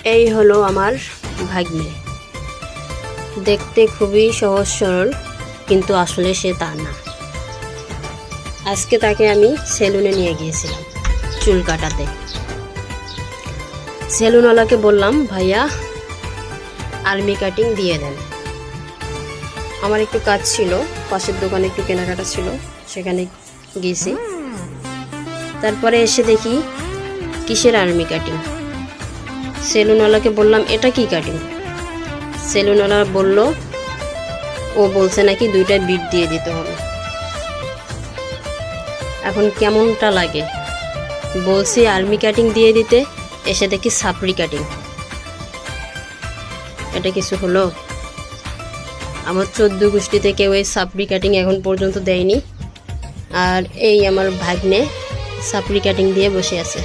এই হলো আমার ভাগ্নে। দেখতে খুবই সহজ সরল, কিন্তু আসলে সে তা না। আজকে তাকে আমি সেলুনে নিয়ে গিয়েছিলাম চুল কাটাতে। সেলুনওয়ালাকে বললাম, ভাইয়া আর্মি কাটিং দিয়ে দেন। আমার একটু কাজ ছিল, পাশের দোকানে একটু কেনাকাটা ছিল, সেখানে গিয়েছি। তারপরে এসে দেখি কিসের আর্মি কাটিং। সেলুনওয়ালাকে বললাম, এটা কি কাটিং? সেলুনওয়ালা বলল, ও বলছে নাকি 2টা বিট দিয়ে দিতে হবে। এখন কেমনটা লাগে? বলছি আর্মি কাটিং দিয়ে দিতে, এসে দেখি সাপড়ি কাটিং। এটা কিছু হলো? আমার 14 গোষ্ঠীতে কেউ এই সাপড়ি কাটিং এখন পর্যন্ত দেয়নি, আর এই আমার ভাগ্নে সাপড়ি কাটিং দিয়ে বসে আছে।